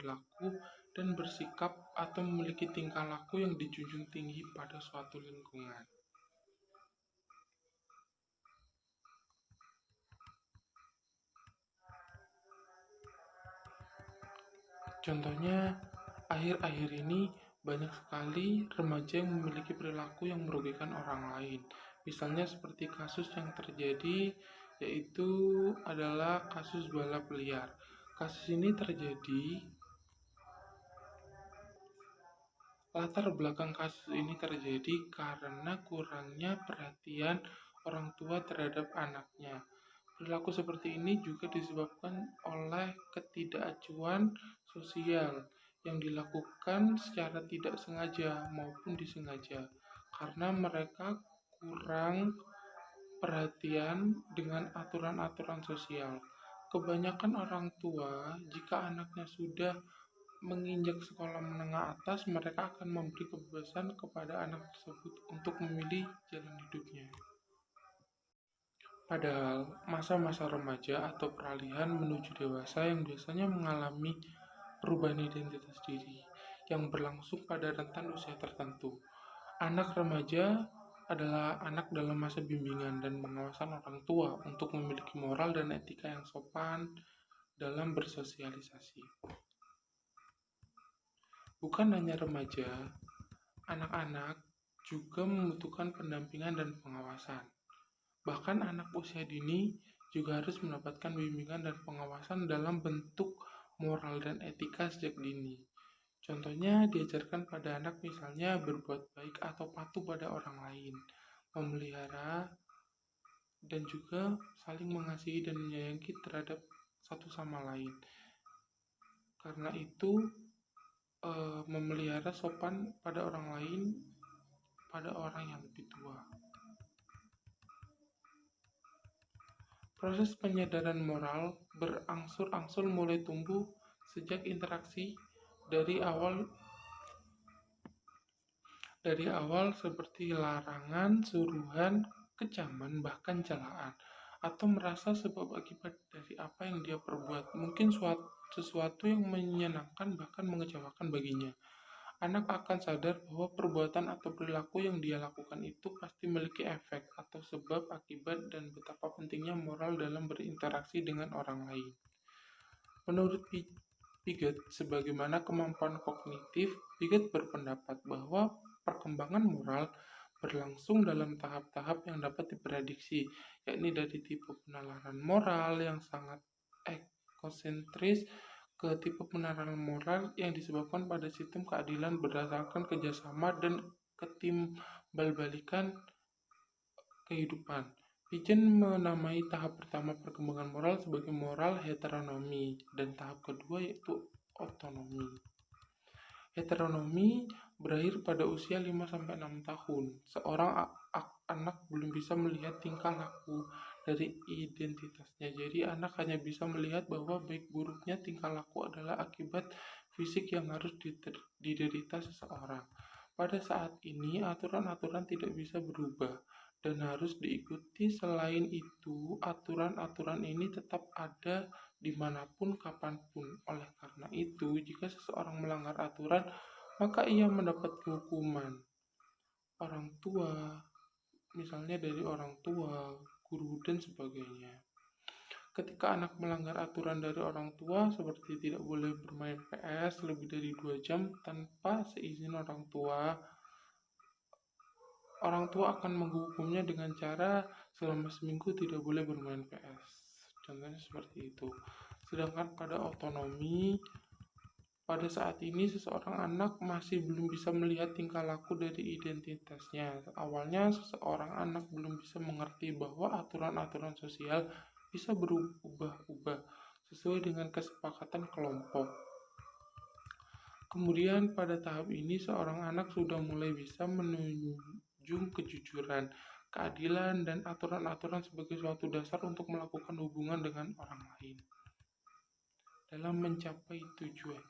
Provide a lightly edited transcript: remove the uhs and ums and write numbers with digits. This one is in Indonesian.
berperilaku dan bersikap atau memiliki tingkah laku yang dijunjung tinggi pada suatu lingkungan. Contohnya, akhir-akhir ini banyak sekali remaja yang memiliki perilaku yang merugikan orang lain. Misalnya seperti kasus yang terjadi, yaitu adalah kasus balap liar. Kasus ini terjadi, latar belakang kasus ini terjadi karena kurangnya perhatian orang tua terhadap anaknya. Perilaku seperti ini juga disebabkan oleh ketidakacuan sosial yang dilakukan secara tidak sengaja maupun disengaja, karena mereka kurang perhatian dengan aturan-aturan sosial. Kebanyakan orang tua, jika anaknya sudah menginjak sekolah menengah atas, mereka akan memberi kebebasan kepada anak tersebut untuk memilih jalan hidupnya. Padahal, masa-masa remaja atau peralihan menuju dewasa yang biasanya mengalami perubahan identitas diri yang berlangsung pada rentan usia tertentu. Anak remaja adalah anak dalam masa bimbingan dan pengawasan orang tua untuk memiliki moral dan etika yang sopan dalam bersosialisasi. Bukan hanya remaja, anak-anak juga membutuhkan pendampingan dan pengawasan. Bahkan anak usia dini juga harus mendapatkan bimbingan dan pengawasan dalam bentuk moral dan etika sejak dini. Contohnya diajarkan pada anak misalnya berbuat baik atau patuh pada orang lain, memelihara, dan juga saling mengasihi dan menyayangi terhadap satu sama lain. Karena itu, memelihara sopan pada orang lain, pada orang yang lebih tua. Proses penyadaran moral berangsur-angsur mulai tumbuh sejak interaksi dari awal seperti larangan, suruhan, kecaman, bahkan celaan, atau merasa sebab akibat dari apa yang dia perbuat. Mungkin sesuatu yang menyenangkan bahkan mengecewakan baginya. Anak akan sadar bahwa perbuatan atau perilaku yang dia lakukan itu pasti memiliki efek atau sebab akibat dan betapa pentingnya moral dalam berinteraksi dengan orang lain. Menurut Piaget, sebagaimana kemampuan kognitif, Piaget berpendapat bahwa perkembangan moral berlangsung dalam tahap-tahap yang dapat diprediksi, yakni dari tipe penalaran moral yang sangat ekosentris ke tipe penalaran moral yang disebabkan pada sistem keadilan berdasarkan kerjasama dan ketimbalbalikan kehidupan. Piaget menamai tahap pertama perkembangan moral sebagai moral heteronomi dan tahap kedua yaitu otonomi. Heteronomi berakhir pada usia 5-6 tahun. Seorang anak belum bisa melihat tingkah laku dari identitasnya. Jadi anak hanya bisa melihat bahwa baik buruknya tingkah laku adalah akibat fisik yang harus diderita seseorang. Pada saat ini, aturan-aturan tidak bisa berubah dan harus diikuti. Selain itu, aturan-aturan ini tetap ada dimanapun, kapanpun. Oleh karena itu, jika seseorang melanggar aturan, maka ia mendapat hukuman. Orang tua, misalnya dari orang tua, guru, dan sebagainya. Ketika anak melanggar aturan dari orang tua, seperti tidak boleh bermain PS lebih dari 2 jam tanpa seizin orang tua akan menghukumnya dengan cara selama seminggu tidak boleh bermain PS. Contohnya seperti itu. Sedangkan pada otonomi, pada saat ini seseorang anak masih belum bisa melihat tingkah laku dari identitasnya. Awalnya seseorang anak belum bisa mengerti bahwa aturan-aturan sosial bisa berubah-ubah sesuai dengan kesepakatan kelompok. Kemudian pada tahap ini seorang anak sudah mulai bisa menunjung kejujuran, keadilan, dan aturan-aturan sebagai suatu dasar untuk melakukan hubungan dengan orang lain. Dalam mencapai tujuan,